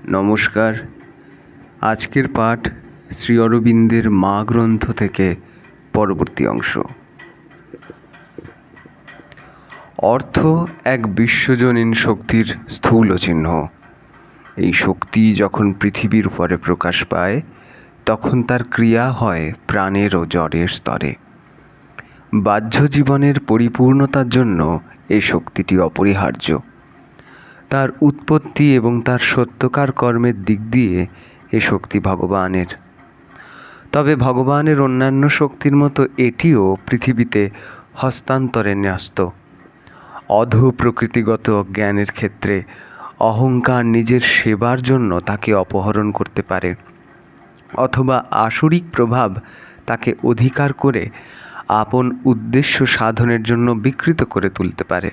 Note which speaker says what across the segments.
Speaker 1: নমস্কার। আজকের পাঠ শ্রী অরবিন্দের মা গ্রন্থ থেকে পরবর্তী অংশ। অর্থ এক বিশ্বজনীন শক্তির স্থূল চিহ্ন। এই শক্তি যখন পৃথিবীর উপরে প্রকাশ পায় তখন তার ক্রিয়া হয় প্রাণের ও জড়ের স্তরে। বাহ্য জীবনের পরিপূর্ণতার জন্য এই শক্তিটি অপরিহার্য। তার উৎপত্তি এবং তার সত্যকার কর্মের দিক দিয়ে এ শক্তি ভগবানের। তবে ভগবানের অন্যান্য শক্তির মতো এটিও পৃথিবীতে হস্তান্তরে ন্যস্ত। অধো প্রকৃতিগত জ্ঞানের ক্ষেত্রে অহংকার নিজের সেবার জন্য তাকে অপহরণ করতে পারে, অথবা আসরিক প্রভাব তাকে অধিকার করে আপন উদ্দেশ্য সাধনের জন্য বিকৃত করে তুলতে পারে।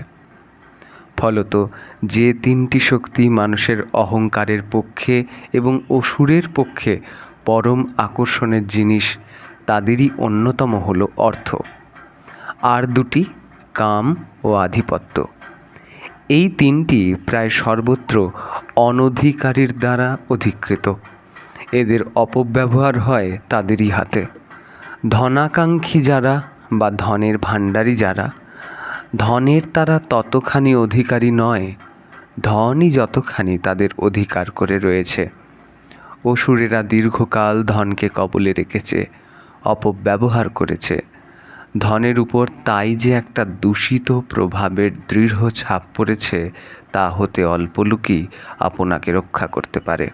Speaker 1: ফলত যে তিনটি শক্তি মানুষের অহংকারের পক্ষে এবং অসুরের পক্ষে পরম আকর্ষণের জিনিস, তাদেরই অন্যতম হল অর্থ। আর দুটি কাম ও আধিপত্য। এই তিনটি প্রায় সর্বত্র অনধিকারীর দ্বারা অধিকৃত। এদের অপব্যবহার হয় তাদেরই হাতে। ধনাকাঙ্ক্ষী যারা বা ধনের ভাণ্ডারী যারা, ধনের তারা ততখানি অধিকারী নয়, ধনই যতখানি তাদের অধিকার করে রয়েছে। অসুরেরা দীর্ঘকাল ধনকে কবলে রেখেছে, অপব্যবহার করেছে। ধনের উপর তাই যে একটা দূষিত প্রভাবের দৃঢ় ছাপ পড়েছে, তা হতে অল্প লোকই আপনাকে রক্ষা করতে পারে।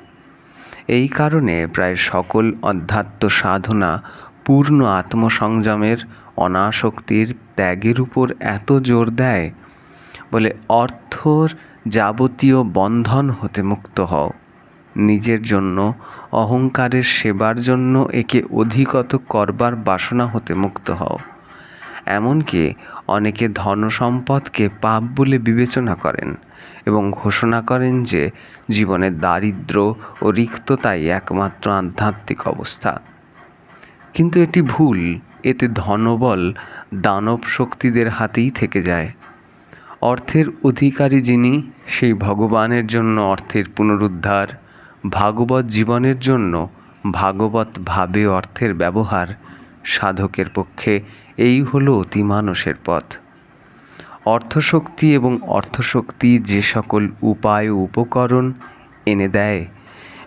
Speaker 1: এই কারণে প্রায় সকল অধ্যাত্ম সাধনা পূর্ণ আত্মসংযমের, অনাসক্তির ত্যাগের উপর এত জোর দেয়, বলে অর্থর যাবতীয় বন্ধন হতে মুক্ত হও, নিজের জন্য অহংকারের সেবার জন্য একে অধিকত করবার বাসনা হতে মুক্ত হও। এমনকি অনেকে ধনসম্পদকে পাপ বলে বিবেচনা করেন এবং ঘোষণা করেন যে জীবনের দারিদ্র্য ও রিক্ততাই একমাত্র আধ্যাত্মিক অবস্থা। কিন্তু এটি ভুল। এতে ধনবল দানব শক্তিদের হাতেই থেকে যায়। অর্থের অধিকারী যিনি, সেই ভগবানের জন্য অর্থের পুনরুদ্ধার, ভাগবত জীবনের জন্য ভাগবত ভাবে অর্থের ব্যবহার, সাধকের পক্ষে এই হলো অতিমানসের পথ। অর্থশক্তি এবং অর্থশক্তি যে সকল উপায় ও উপকরণ এনে দেয়,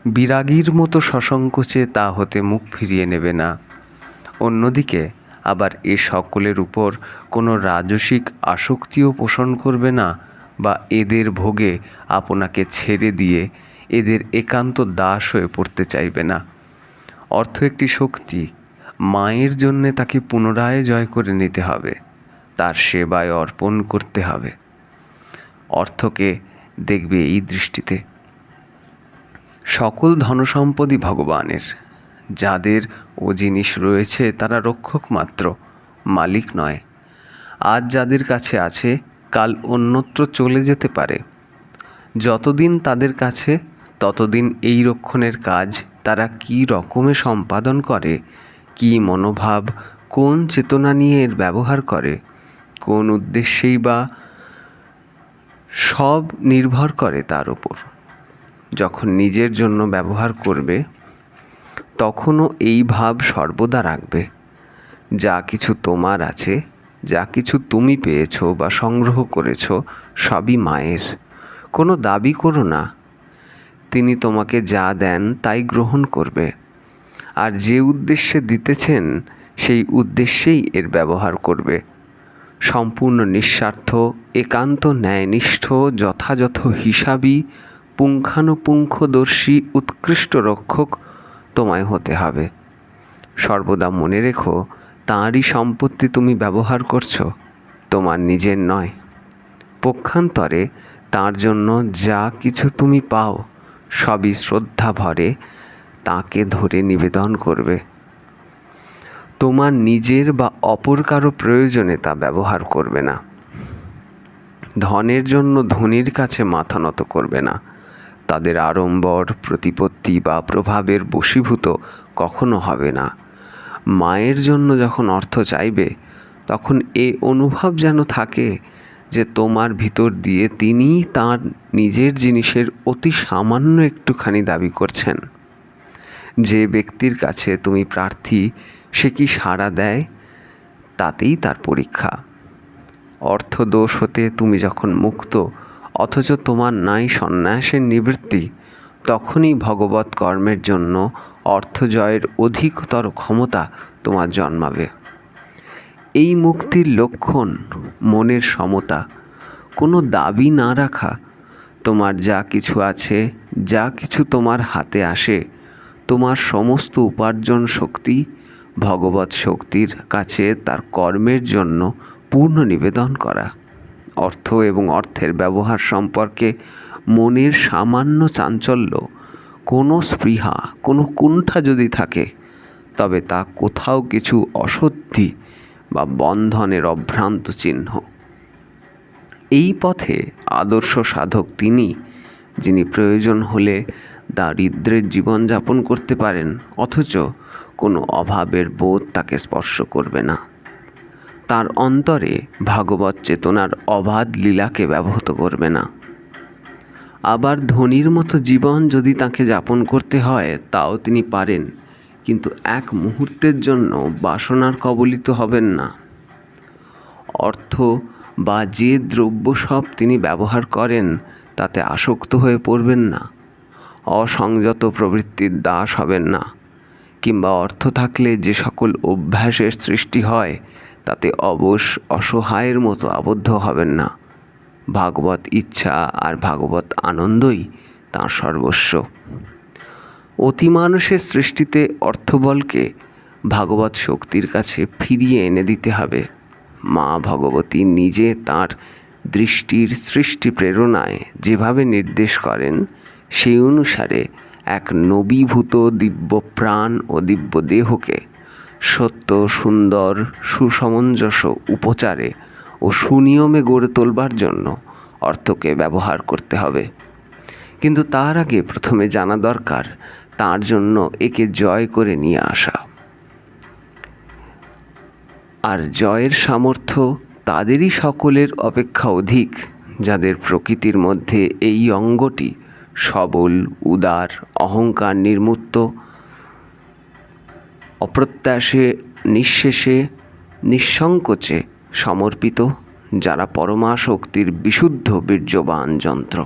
Speaker 1: বিরাগীর মতো সসংকোচে তা হতে মুখ ফিরিয়ে নেবে না। অন্যদিকে আবার এ সকলের উপর কোনো রাজসিক আসক্তিও পোষণ করবে না, বা এদের ভোগে আপনাকে ছেড়ে দিয়ে এদের একান্ত দাস হয়ে পড়তে চাইবে না। অর্থ একটি শক্তি। মায়ের জন্যে তাকে পুনরায় জয় করে নিতে হবে, তার সেবায় অর্পণ করতে হবে। অর্থকে দেখবে এই দৃষ্টিতে। সকল ধনসম্পদই ভগবানের। যাদের ও জিনিস রয়েছে তারা রক্ষক মাত্র, মালিক নয়। আজ যাদের কাছে আছে, কাল অন্যত্র চলে যেতে পারে। যতদিন তাদের কাছে, ততদিন এই রক্ষণের কাজ তারা কি রকমে সম্পাদন করে, কি মনোভাব, কোন চেতনা নিয়ে এর ব্যবহার করে, কোন উদ্দেশ্যেই বা, সব নির্ভর করে তার উপর। যখন নিজের জন্য ব্যবহার করবে, তখনও এই ভাব সর্বদা রাখবে, যা কিছু তোমার আছে, যা কিছু তুমি পেয়েছো বা সংগ্রহ করেছো, সবই মায়ের। কোনো দাবি করো না। তিনি তোমাকে যা দেন তাই গ্রহণ করবে, আর যে উদ্দেশ্যে দিতেছেন সেই উদ্দেশ্যেই এর ব্যবহার করবে। সম্পূর্ণ নিঃস্বার্থ, একান্ত ন্যায়নিষ্ঠ, যথাযথ হিসাবী, পুঙ্খানুপুঙ্খদর্শী উৎকৃষ্ট রক্ষক তোমায় হতে হবে। সর্বদা মনে রেখো, তাঁরই সম্পত্তি তুমি ব্যবহার করছো, তোমার নিজের নয়। পক্ষান্তরে তাঁর জন্য যা কিছু তুমি পাও, সবই শ্রদ্ধা ভরে তাঁকে ধরে নিবেদন করবে। তোমার নিজের বা অপর কারো প্রয়োজনে তা ব্যবহার করবে না। ধনের জন্য ধনীর কাছে মাথা নত করবে না। তাদের আড়ম্বর, প্রতিপত্তি বা প্রভাবের বশীভূত কখনো হবে না। মায়ের জন্য যখন অর্থ চাইবে, তখন এ অনুভব যেন থাকে যে তোমার ভিতর দিয়ে তিনি তার নিজের জিনিসের অতি সামান্য একটুখানি দাবি করছেন। যে ব্যক্তির কাছে তুমি প্রার্থী সে কি সাড়া দেয়, তাতেই তার পরীক্ষা। অর্থদোষ হতে তুমি যখন মুক্ত, অথচ তোমার নাই সন্ন্যাসের নিবৃত্তি, তখনই ভগবৎ কর্মের জন্য অর্থজয়ের অধিকতর ক্ষমতা তোমার জন্মাবে। এই মুক্তির লক্ষণ মনের সমতা, কোনো দাবি না রাখা। তোমার যা কিছু আছে, যা কিছু তোমার হাতে আসে, তোমার সমস্ত উপার্জন শক্তি ভগবৎ শক্তির কাছে তার কর্মের জন্য পূর্ণ নিবেদন করা। অর্থ এবং অর্থের ব্যবহার সম্পর্কে মনের সামান্য চাঞ্চল্য, কোনো স্পৃহা, কোনো কুণ্ঠা যদি থাকে, তবে তা কোথাও কিছু অশুদ্ধি বা বন্ধনের অভ্রান্ত চিহ্ন। এই পথে আদর্শ সাধক তিনি, যিনি প্রয়োজন হলে দারিদ্র্যের জীবনযাপন করতে পারেন, অথচ কোনো অভাবের বোধ তাকে স্পর্শ করবে না। তার অন্তরে ভাগবত চেতনার অবাধ লীলাকে ব্যাহত করবে না। আবার ধনীর মতো জীবন যদি তাকে যাপন করতে হয়, তাও তিনি পারেন, কিন্তু এক মুহূর্তের জন্য বাসনার কবলিত হবেন না। অর্থ বা যে দ্রব্য সব তিনি ব্যবহার করেন, তাতে আসক্ত হয়ে পড়বেন না। অসংযত প্রবৃত্তির দাস হবেন না, কিংবা অর্থ থাকলে যে সকল অভ্যাসের সৃষ্টি হয়, তাতে অবশ অসহায়ের মতো আবদ্ধ হবেন না। ভাগবত ইচ্ছা আর ভাগবত আনন্দই তাঁর সর্বস্ব। অতিমানুষের সৃষ্টিতে অর্থবলকে ভাগবত শক্তির কাছে ফিরিয়ে এনে দিতে হবে। মা ভগবতী নিজে তাঁর দৃষ্টির সৃষ্টি প্রেরণায় যেভাবে নির্দেশ করেন, সেই অনুসারে এক নবীভূত দিব্য প্রাণ ও দিব্য দেহকে সত্য, সুন্দর, সুসমঞ্জস উপচারে ও সুনিয়মে গড়ে তোলবার জন্য অর্থকে ব্যবহার করতে হবে। কিন্তু তার আগে প্রথমে জানা দরকার তার জন্য একে জয় করে নিয়ে আসা। আর জয়ের সামর্থ্য তাদেরই সকলের অপেক্ষা অধিক, যাদের প্রকৃতির মধ্যে এই অঙ্গটি সবল, উদার, অহংকার নির্মুক্ত, অপ্রত্যাশে, নিঃশেষে, নিঃসংকোচে সমর্পিত, যারা পরমা শক্তির বিশুদ্ধ বীর্যবান যন্ত্র।